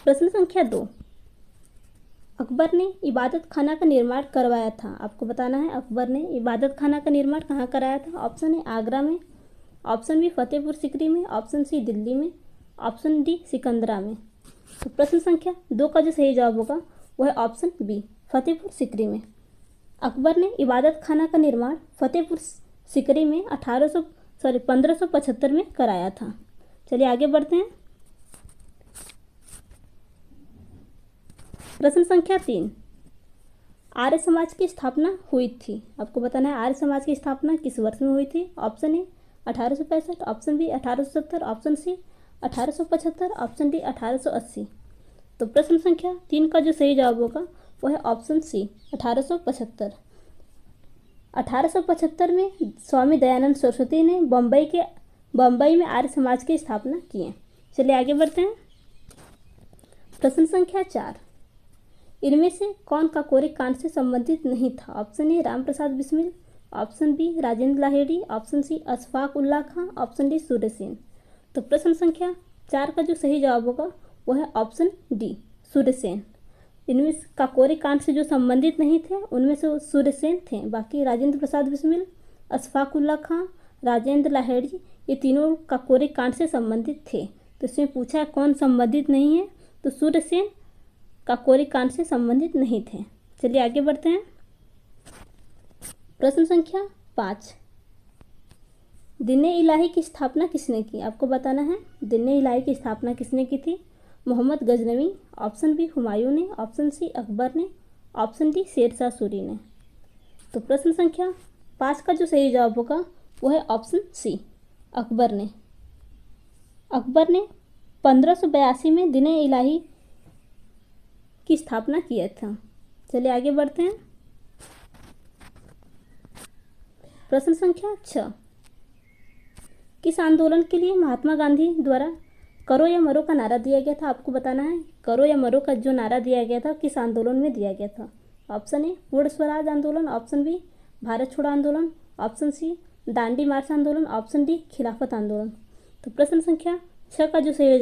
प्रश्न संख्या 2, अकबर ने इबादत खाना का निर्माण करवाया था। आपको बताना है अकबर ने इबादत खाना का निर्माण कहाँ कराया था। ऑप्शन ए आगरा में, ऑप्शन बी फतेहपुर सीकरी में, ऑप्शन सी दिल्ली में, ऑप्शन डी सिकंदरा में। तो प्रश्न संख्या 2 का जो सही जवाब होगा वह है ऑप्शन बी फतेहपुर सीकरी में। अकबर ने इबादत खाना का निर्माण फतेहपुर सीकरी में 1575 में कराया था। चलिए आगे बढ़ते हैं। प्रश्न संख्या 3, आर्य समाज की स्थापना हुई थी। आपको बताना है आर्य समाज की स्थापना किस वर्ष में हुई थी। Option A 1865, option B 1870, option C 1875, option D 1880। तो प्रश्न संख्या 3 का जो सही जवाब होगा वह है ऑप्शन सी 1875। 1875 में स्वामी दयानंद सरस्वती ने बम्बई में आर्य समाज की स्थापना की है। चलिए आगे बढ़ते हैं। प्रश्न संख्या 4, इनमें से कौन काकोरी कांड से संबंधित नहीं था। Option A Ram Prasad Bismil, option B Rajendra Lahiri, option C Ashfaq Ullah Khan, option D Surya Sen. तो प्रश्न संख्या 4 का जो सही जवाब होगा वह है ऑप्शन डी सूर्य सेन। इनमें काकोरी कांड से जो संबंधित नहीं थे उनमें से सूर्य सेन थे। बाकी राजेंद्र प्रसाद बिस्मिल, अशफाक उल्लाह खां, राजेंद्र लाहिड़ी ये तीनों काकोरी कांड से संबंधित थे। तो इसमें पूछा है कौन संबंधित नहीं है, तो सूर्य सेन काकोरी कांड से संबंधित नहीं थे। चलिए आगे बढ़ते हैं। प्रश्न संख्या 5, दीन-ए-इलाही की स्थापना किसने की। आपको बताना है दीन-ए-इलाही की स्थापना किसने की थी। मोहम्मद गजनवी, ऑप्शन बी हुमायूं ने, ऑप्शन सी अकबर ने, ऑप्शन डी शेरशाह सूरी ने। तो प्रश्न संख्या 5 का जो सही जवाब होगा वो है ऑप्शन सी अकबर ने। अकबर ने 1582 में दीन-ए-इलाही की स्थापना किया था। चलिए आगे बढ़ते हैं। प्रश्न संख्या 6, किस आंदोलन के लिए महात्मा गांधी द्वारा करो या मरो का नारा दिया गया था। आपको बताना है करो या मरो का जो नारा दिया गया था किस आंदोलन में दिया गया था। ऑप्शन ए पूर्ण स्वराज आंदोलन, ऑप्शन बी भारत छोड़ो आंदोलन, ऑप्शन सी दांडी मार्च आंदोलन, ऑप्शन डी खिलाफत आंदोलन। तो प्रश्न संख्या 6 का जो सही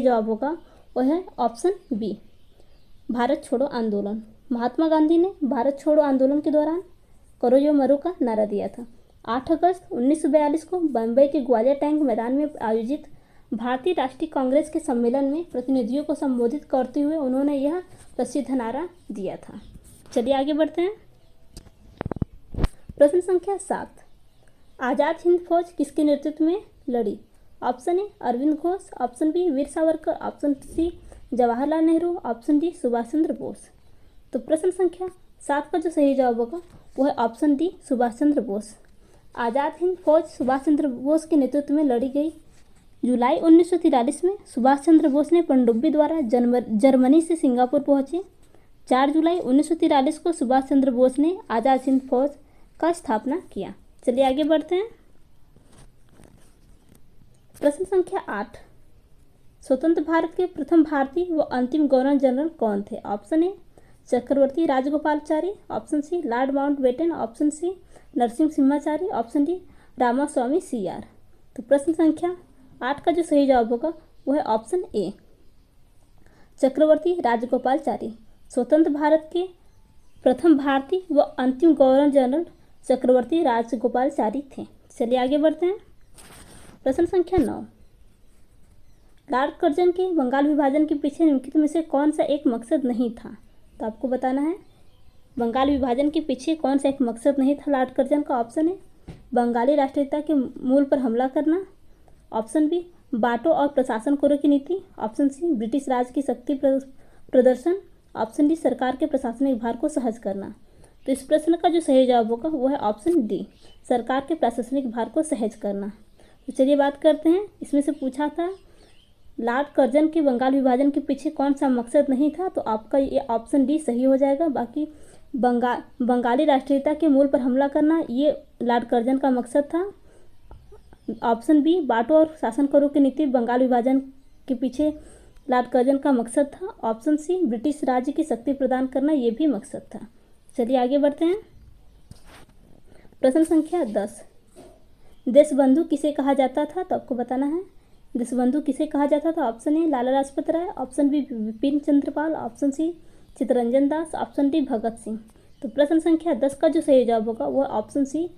जवाब होगा वह है ऑप्शन बी भारत छोड़ो आंदोलन। महात्मा गांधी ने भारत छोड़ो आंदोलन के दौरान करो या मरो का नारा दिया था। 8 अगस्त 1942 को बम्बई के ग्वालियर टैंक मैदान में आयोजित भारतीय राष्ट्रीय कांग्रेस के सम्मेलन में प्रतिनिधियों को संबोधित करते हुए उन्होंने यह प्रसिद्ध नारा दिया था। चलिए आगे बढ़ते हैं। प्रश्न संख्या 7, आज़ाद हिंद फौज किसके नेतृत्व में लड़ी। Option A Aurobindo Ghosh, option B Veer Savarkar, option C Jawaharlal Nehru, option D Subhash Chandra Bose. तो प्रश्न संख्या 7 का जो सही जवाब होगा वो है ऑप्शन डी सुभाष चंद्र बोस। आज़ाद हिंद फौज सुभाष चंद्र बोस के नेतृत्व में लड़ी गई। जुलाई 1943 में सुभाष चंद्र बोस ने पनडुब्बी द्वारा जर्मनी से सिंगापुर पहुंचे। 4 जुलाई 1943 को सुभाष चंद्र बोस ने आज़ाद हिंद फौज का स्थापना किया। चलिए आगे बढ़ते हैं। प्रश्न संख्या 8, स्वतंत्र भारत के प्रथम भारतीय व अंतिम गवर्नर जनरल कौन थे। Option A Chakravarti Rajagopalachari, option C Lord Mountbatten, option C Narasimha Simhachari, option D Ramaswamy CR. तो प्रश्न संख्या 8 का जो सही जवाब होगा वो है ऑप्शन ए चक्रवर्ती राजगोपालाचारी। स्वतंत्र भारत के प्रथम भारतीय व अंतिम गवर्नर जनरल चक्रवर्ती राजगोपालाचारी थे। चलिए आगे बढ़ते हैं। प्रश्न संख्या 9, लॉर्ड कर्जन के बंगाल विभाजन के पीछे निम्नलिखित में से कौन सा एक मकसद नहीं था। तो आपको बताना है बंगाल विभाजन के पीछे कौन सा एक मकसद नहीं था लॉर्ड कर्जन का। ऑप्शन ए बंगाली राष्ट्रीयता के मूल पर हमला करना, ऑप्शन बी बांटो और प्रशासन करो की नीति, ऑप्शन सी ब्रिटिश राज की शक्ति प्रदर्शन, ऑप्शन डी सरकार के प्रशासनिक भार को सहज करना। तो इस प्रश्न का जो सही जवाब होगा वो है ऑप्शन डी सरकार के प्रशासनिक भार को सहज करना। तो चलिए बात करते हैं। इसमें से पूछा था लॉर्ड कर्जन के बंगाल विभाजन के पीछे कौन सा मकसद नहीं था, तो आपका ये ऑप्शन डी सही हो जाएगा। बाकी बंगाली राष्ट्रीयता के मूल पर हमला करना ये लॉर्ड कर्जन का मकसद था। ऑप्शन बी बांटो और शासन करो की नीति बंगाल विभाजन के पीछे लॉर्ड कर्जन का मकसद था। ऑप्शन सी ब्रिटिश राज्य की शक्ति प्रदान करना ये भी मकसद था। चलिए आगे बढ़ते हैं। प्रश्न संख्या 10, देशबंधु किसे कहा जाता था। तो आपको बताना है देशबंधु किसे कहा जाता था? Option A Lala Lajpat Rai, option B Bipin Chandrapal, option C Chittaranjan Das, option D Bhagat Singh. तो प्रश्न संख्या 10 का जो सही जवाब होगा वह ऑप्शन सी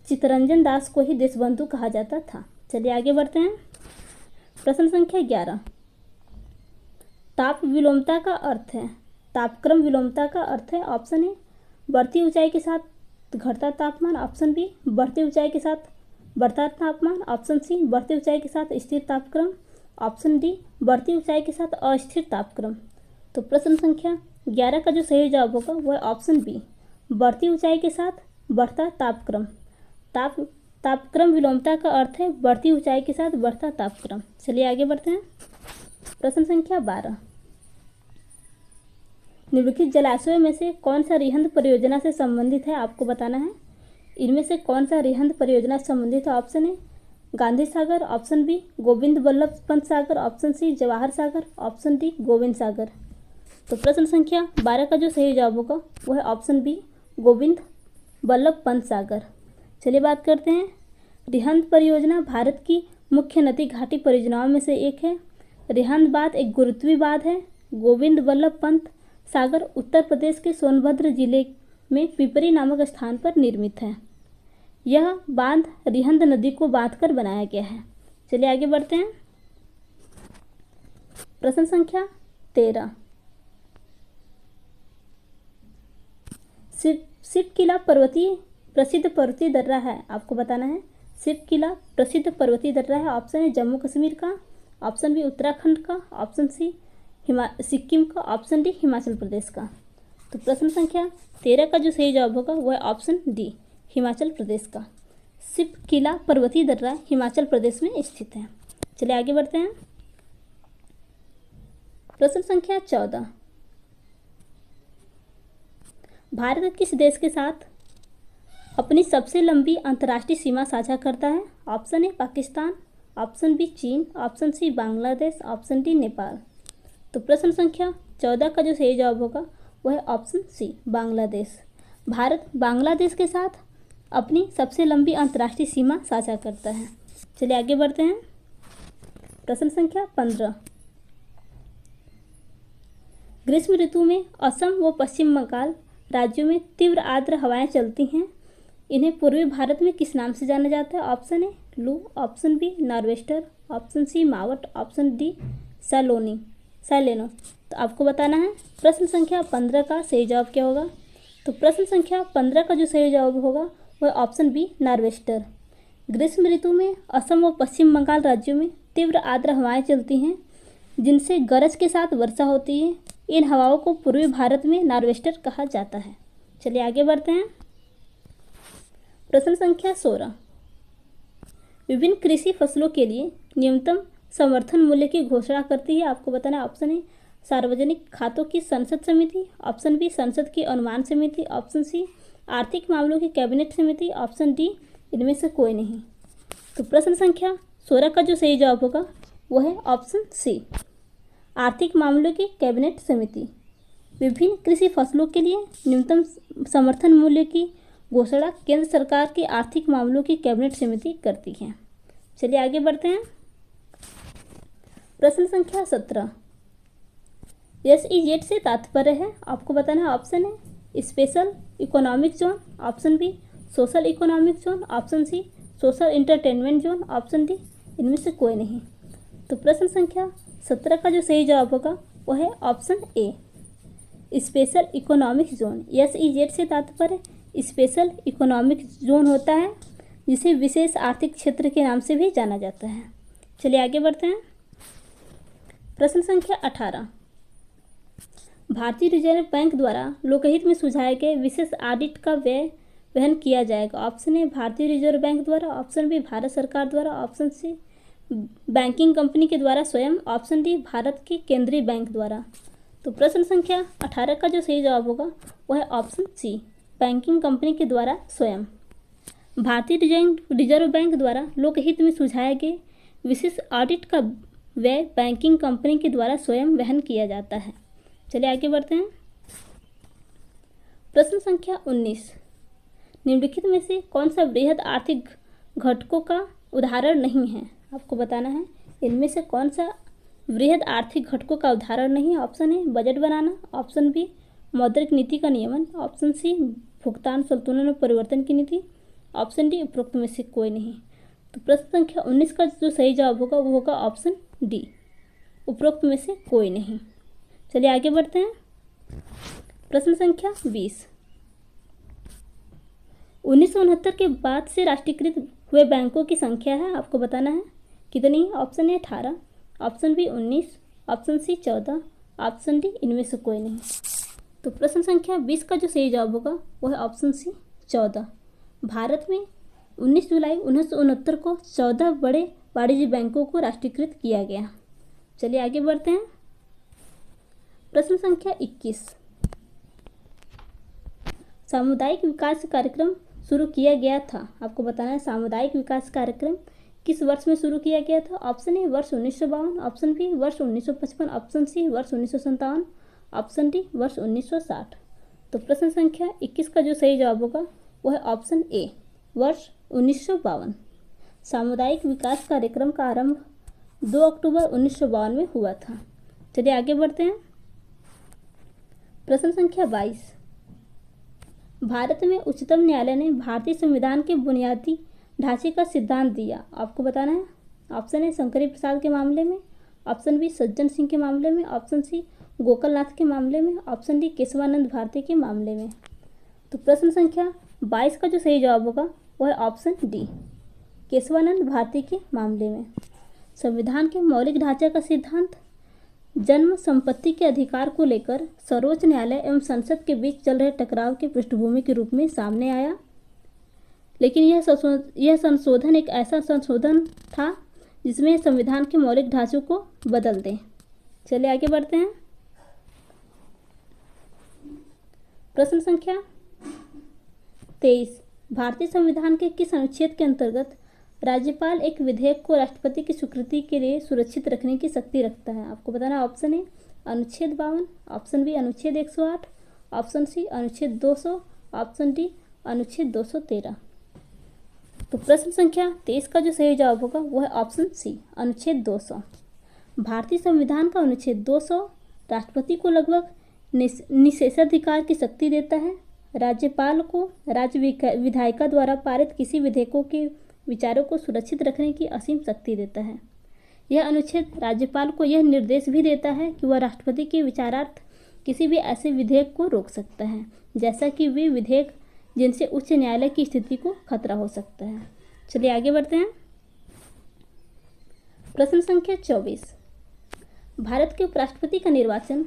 चित्तरंजन दास को ही देशबंधु कहा जाता था। चलिए आगे बढ़ते हैं। प्रश्न संख्या 11, ताप विलोमता का अर्थ है, तापक्रम विलोमता का अर्थ है ऑप्शन ए बढ़ती ऊंचाई के साथ घटता तापमान, ऑप्शन बी बढ़ती ऊंचाई के साथ बढ़ता तापमान, ऑप्शन सी बढ़ती ऊंचाई के साथ स्थिर तापक्रम, ऑप्शन डी बढ़ती ऊंचाई के साथ अस्थिर तापक्रम। तो प्रश्न संख्या 11 का जो सही जवाब होगा वह ऑप्शन बी बढ़ती ऊंचाई के साथ बढ़ता तापक्रम। तापक्रम विलोमता का अर्थ है बढ़ती ऊंचाई के साथ बढ़ता तापक्रम। चलिए आगे बढ़ते हैं। प्रश्न संख्या 12, निम्नलिखित जलाशयों में से कौन सा रिहंद परियोजना से संबंधित है? आपको बताना है इनमें से कौन सा रिहंद परियोजना से संबंधित है। Option A Gandhi Sagar, option B Govind Ballabh Pant Sagar, option C Jawahar Sagar, option D Gobind Sagar. तो प्रश्न संख्या 12 का जो सही जवाब होगा वह है ऑप्शन बी गोविंद बल्लभ पंत सागर। चलिए बात करते हैं। रिहंद परियोजना भारत की मुख्य नदी घाटी परियोजनाओं में से एक है। रिहंद बांध एक गुरुत्वीय बांध है। गोविंद बल्लभ पंत सागर उत्तर प्रदेश के सोनभद्र जिले में पिपरी नामक स्थान पर निर्मित है। यह बांध रिहंद नदी को बांधकर बनाया गया है। चलिए आगे बढ़ते हैं। प्रश्न संख्या 13, सिप किला पर्वतीय प्रसिद्ध पर्वतीय दर्रा है। आपको बताना है सिप किला प्रसिद्ध पर्वतीय दर्रा है। ऑप्शन ए जम्मू कश्मीर का, ऑप्शन बी उत्तराखंड का, ऑप्शन सी सिक्किम का, ऑप्शन डी हिमाचल प्रदेश का। तो प्रश्न संख्या 13 का जो सही जवाब होगा वह ऑप्शन डी हिमाचल प्रदेश का। सिप किला पर्वतीय दर्रा हिमाचल प्रदेश में स्थित है। चलिए आगे बढ़ते हैं। प्रश्न संख्या 14, भारत किस देश के साथ अपनी सबसे लंबी अंतर्राष्ट्रीय सीमा साझा करता है? Option A Pakistan, option B चीन, option C Bangladesh, option D Nepal. तो प्रश्न संख्या 14 का जो सही जवाब होगा वह है ऑप्शन सी बांग्लादेश। भारत बांग्लादेश के साथ अपनी सबसे लंबी अंतर्राष्ट्रीय सीमा साझा करता है। चलिए आगे बढ़ते हैं। प्रश्न संख्या 15, ग्रीष्म ऋतु में असम व पश्चिम बंगाल राज्यों में तीव्र आर्द्र हवाएं चलती हैं। इन्हें पूर्वी भारत में किस नाम से जाना जाता है? Option A loo, option B nor'wester, option C mawat, option D सैलेनो। तो आपको बताना है प्रश्न संख्या 15 का सही जवाब क्या होगा। तो प्रश्न संख्या 15 का जो सही जवाब होगा वह ऑप्शन बी नॉर्वेस्टर। ग्रीष्म ऋतु में असम व पश्चिम बंगाल राज्यों में तीव्र आर्द्र हवाएं चलती हैं जिनसे गरज के साथ वर्षा होती है। इन हवाओं को पूर्वी भारत में नॉर्वेस्टर कहा जाता है। चलिए आगे बढ़ते हैं। प्रश्न संख्या 16, विभिन्न कृषि फसलों के लिए न्यूनतम समर्थन मूल्य की घोषणा करती है। आपको बताना है ऑप्शन ए सार्वजनिक खातों की संसद समिति, ऑप्शन बी संसद की अनुमान समिति, ऑप्शन सी आर्थिक मामलों की कैबिनेट समिति, ऑप्शन डी इनमें से कोई नहीं। तो प्रश्न संख्या 16 का जो सही जवाब होगा वह है ऑप्शन सी आर्थिक मामलों की कैबिनेट समिति। विभिन्न कृषि फसलों के लिए न्यूनतम समर्थन मूल्य की घोषणा केंद्र सरकार की आर्थिक मामलों की कैबिनेट समिति करती है। चलिए आगे बढ़ते हैं। प्रश्न संख्या 17, SEZ से तात्पर्य है। आपको बताना है option A special economic zone, option B social economic zone, option C social entertainment zone, option D इनमें से कोई नहीं। तो प्रश्न संख्या 17 का जो सही जवाब होगा वह है option A special economic zone. SEZ से तात्पर्य स्पेशल इकोनॉमिक जोन होता है जिसे विशेष आर्थिक क्षेत्र के नाम से भी जाना जाता है। चलिए आगे बढ़ते हैं। प्रश्न संख्या 18, भारतीय रिजर्व बैंक द्वारा लोकहित में सुझाए गए विशेष ऑडिट का व्यय वहन किया जाएगा। ऑप्शन ए भारतीय रिजर्व बैंक द्वारा, ऑप्शन बी भारत सरकार द्वारा, ऑप्शन सी बैंकिंग कंपनी के द्वारा स्वयं, ऑप्शन डी भारत के केंद्रीय बैंक द्वारा। तो प्रश्न संख्या 18 का जो सही जवाब होगा वह है ऑप्शन सी बैंकिंग कंपनी के द्वारा स्वयं। भारतीय रिजर्व बैंक द्वारा लोकहित में सुझाए गए विशेष ऑडिट का व्यय बैंकिंग कंपनी के द्वारा स्वयं वहन किया जाता है। चलिए आगे बढ़ते हैं। प्रश्न संख्या 19, निम्नलिखित में से कौन सा वृहद आर्थिक घटकों का उदाहरण नहीं है? आपको बताना है इनमें से कौन सा वृहद आर्थिक घटकों का उदाहरण नहीं है? ऑप्शन ए बजट बनाना, ऑप्शन बी मौद्रिक नीति का नियमन, ऑप्शन सी भुगतान संतुलन में परिवर्तन की नीति, ऑप्शन डी उपरोक्त में से कोई नहीं। तो प्रश्न संख्या 19 का जो सही जवाब होगा वो होगा ऑप्शन डी, उपरोक्त में से कोई नहीं। चलिए आगे बढ़ते हैं। प्रश्न संख्या 20। 1969 के बाद से राष्ट्रीयकृत हुए बैंकों की संख्या है, आपको बताना है कितनी है? Option A 18, option B 19, option C 14, option D इनमें से कोई नहीं। तो प्रश्न संख्या 20 का जो सही जवाब होगा वो है ऑप्शन सी 14। भारत में 19 जुलाई 1969 को 14 बड़े वाणिज्य बैंकों को राष्ट्रीयकृत किया गया। चलिए आगे बढ़ते हैं। प्रश्न संख्या 21। सामुदायिक विकास कार्यक्रम शुरू किया गया था, आपको बताना है सामुदायिक विकास कार्यक्रम किस वर्ष में शुरू किया गया था? ऑप्शन ए वर्ष 1952, ऑप्शन बी वर्ष 1955, ऑप्शन सी वर्ष 1957, ऑप्शन डी वर्ष 1960। तो प्रश्न संख्या 21 का जो सही जवाब होगा वो है ऑप्शन ए वर्ष 1952। सामुदायिक विकास कार्यक्रम का आरंभ 2 अक्टूबर 1952 में हुआ था। चलिए आगे बढ़ते हैं। प्रश्न संख्या 22। भारत में उच्चतम न्यायालय ने भारतीय संविधान के बुनियादी ढांचे का सिद्धांत दिया, आपको बताना है। ऑप्शन ए शंकरी प्रसाद के मामले में, ऑप्शन बी सज्जन सिंह के मामले में, ऑप्शन सी गोकलनाथ के मामले में, ऑप्शन डी केशवानंद भारती के मामले में। तो प्रश्न संख्या 22 का जो सही जवाब होगा वह है ऑप्शन डी केशवानंद भारती के मामले में। संविधान के मौलिक ढांचे का सिद्धांत जन्म संपत्ति के अधिकार को लेकर सर्वोच्च न्यायालय एवं संसद के बीच चल रहे टकराव की पृष्ठभूमि के रूप में सामने आया, लेकिन यह संशोधन एक ऐसा संशोधन था जिसमें संविधान के मौलिक ढांचों को बदल दें। चलिए आगे बढ़ते हैं। प्रश्न संख्या 23। भारतीय संविधान के किस अनुच्छेद के अंतर्गत राज्यपाल एक विधेयक को राष्ट्रपति की स्वीकृति के लिए सुरक्षित रखने की शक्ति रखता है? आपको बताना है ऑप्शन ए अनुच्छेद 52, ऑप्शन बी अनुच्छेद 108, ऑप्शन सी अनुच्छेद 200, ऑप्शन डी अनुच्छेद 213। तो प्रश्न संख्या 23 का जो सही जवाब होगा वो है ऑप्शन सी अनुच्छेद 200। भारतीय संविधान का अनुच्छेद 200 राष्ट्रपति को लगभग निषेधाधिकार की शक्ति देता है। राज्यपाल को राज्य विधायिका द्वारा पारित किसी विधेयकों के विचारों को सुरक्षित रखने की असीम शक्ति देता है। यह अनुच्छेद राज्यपाल को यह निर्देश भी देता है कि वह राष्ट्रपति के विचारार्थ किसी भी ऐसे विधेयक को रोक सकता है, जैसा कि वे विधेयक जिनसे उच्च न्यायालय की स्थिति को खतरा हो सकता है। चलिए आगे बढ़ते हैं। प्रश्न संख्या 24। भारत के उपराष्ट्रपति का निर्वाचन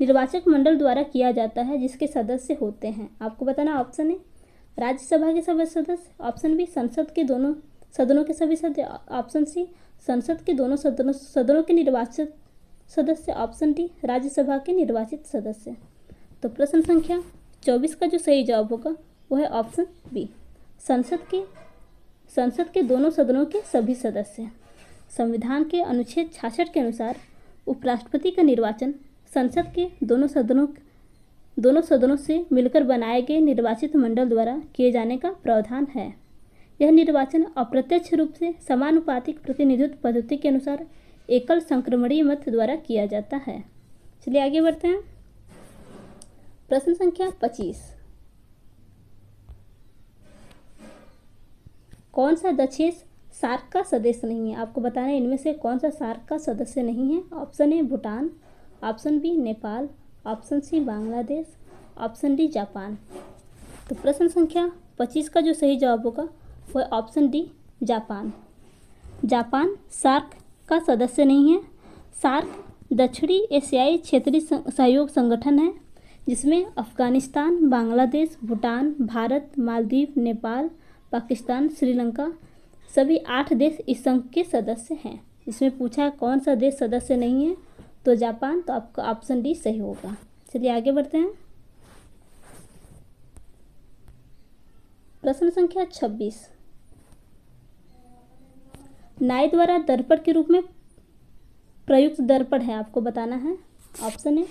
निर्वाचक मंडल द्वारा किया जाता है, जिसके सदस्य होते हैं, आपको बताना ऑप्शन ए राज्यसभा के सभी सदस्य, ऑप्शन बी संसद के दोनों सदनों के सभी सदस्य, ऑप्शन सी संसद के दोनों सदनों के निर्वाचित सदस्य, ऑप्शन डी राज्यसभा के निर्वाचित सदस्य। तो प्रश्न संख्या 24 का जो सही जवाब होगा वो है ऑप्शन बी संसद के दोनों सदनों के सभी सदस्य। संविधान के अनुच्छेद 66 के अनुसार उपराष्ट्रपति का निर्वाचन संसद के दोनों सदनों से मिलकर बनाए गए निर्वाचित मंडल द्वारा किए जाने का प्रावधान है। यह निर्वाचन अप्रत्यक्ष रूप से समानुपातिक प्रतिनिधित्व पद्धति के अनुसार एकल संक्रमणीय मत द्वारा किया जाता है। चलिए आगे बढ़ते हैं। प्रश्न संख्या 25। कौन सा देश सार्क का सदस्य नहीं है? आपको बताना है इनमें से कौन सा सार्क का सदस्य नहीं है। Option A Bhutan, option B Nepal, option C Bangladesh, option D Japan. तो प्रश्न संख्या 25 का जो सही जवाब होगा वह option D Japan. Japan SAARC का सदस्य नहीं है। सार्क दक्षिणी एशियाई क्षेत्रीय सहयोग संगठन है, जिसमें अफगानिस्तान, बांग्लादेश, भूटान, भारत, मालदीव, नेपाल, पाकिस्तान, श्रीलंका सभी 8 देश इस संघ के सदस्य हैं। इसमें पूछा कौन सा देश सदस्य नहीं है, तो जापान। तो आपका ऑप्शन डी सही होगा। चलिए आगे बढ़ते हैं। प्रश्न संख्या 26। न्याय द्वारा दर्पण के रूप में प्रयुक्त दर्पण है, आपको बताना है। ऑप्शन ए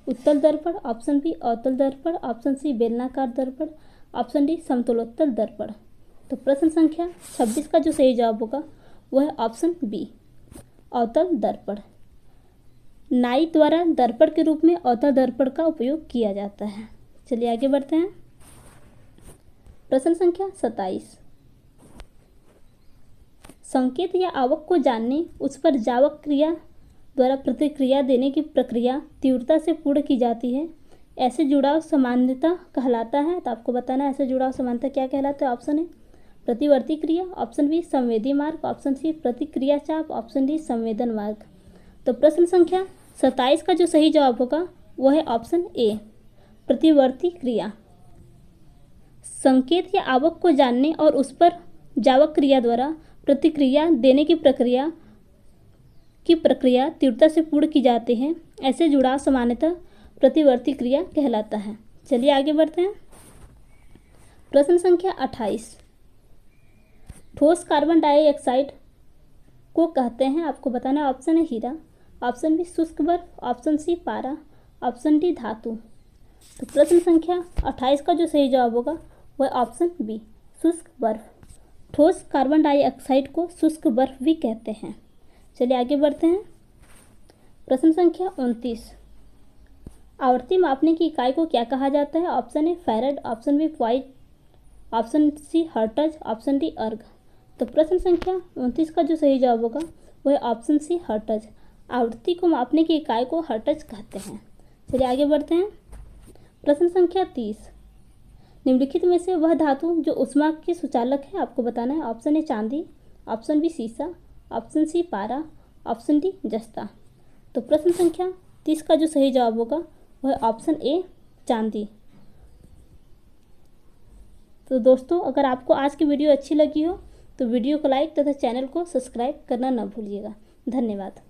उत्तल दर्पण, ऑप्शन बी अवतल दर्पण, ऑप्शन सी बेलनाकार दर्पण, ऑप्शन डी समतलोत्तल दर्पण। तो प्रश्न संख्या 26 का जो सही जवाब होगा वह है ऑप्शन बी अवतल दर्पण। नाई द्वारा दर्पण के रूप में अवतल दर्पण का उपयोग किया जाता है। चलिए आगे बढ़ते हैं। प्रश्न संख्या 27। संकेत या आवक को जानने, उस पर जावक क्रिया द्वारा प्रतिक्रिया देने की प्रक्रिया तीव्रता से पूर्ण की जाती है। ऐसे जुड़ाव सामान्यता कहलाता है। तो आपको बताना है ऐसे जुड़ाव समानता क्या कहलाता है। ऑप्शन ए प्रतिवर्ती क्रिया, ऑप्शन बी संवेदी मार्ग, ऑप्शन सी प्रतिक्रिया चाप, ऑप्शन डी संवेदन मार्ग। तो प्रश्न संख्या 27 का जो सही जवाब होगा वह है ऑप्शन ए प्रतिवर्ती क्रिया। संकेत या आवक को जानने और उस पर जावक क्रिया द्वारा प्रतिक्रिया देने की प्रक्रिया तीव्रता से पूर्ण की जाती है। ऐसे जुड़ाव सामान्यतः प्रतिवर्ती क्रिया कहलाता है। चलिए आगे बढ़ते हैं। प्रश्न संख्या 28। ठोस कार्बन डाइऑक्साइड को कहते हैं, आपको बताना है। ऑप्शन है हीरा, ऑप्शन बी शुष्क बर्फ, ऑप्शन सी पारा, ऑप्शन डी धातु। तो प्रश्न संख्या 28 का जो सही जवाब होगा वह ऑप्शन बी शुष्क बर्फ। ठोस कार्बन डाइऑक्साइड को शुष्क बर्फ भी कहते हैं। चलिए आगे बढ़ते हैं। प्रश्न संख्या 29। आवृत्ति मापने की इकाई को क्या कहा जाता है। Option A farad, option B watt, option C hertz, option D erg. तो प्रश्न संख्या 29 का जो सही जवाब होगा वह ऑप्शन सी हर्ट्ज। आवृत्ति को मापने की इकाई को हर्ट्ज कहते हैं। चलिए आगे बढ़ते हैं। प्रश्न संख्या 30। निम्नलिखित में से वह धातु जो ऊष्मा की सुचालक है, आपको बताना है। ऑप्शन ए चांदी, ऑप्शन बी सीसा, ऑप्शन सी पारा, ऑप्शन डी जस्ता। तो प्रश्न संख्या 30 का जो सही जवाब होगा वह ऑप्शन ए चांदी। तो दोस्तों, अगर आपको आज की वीडियो अच्छी लगी हो तो वीडियो को लाइक तथा चैनल को सब्सक्राइब करना न भूलिएगा। धन्यवाद।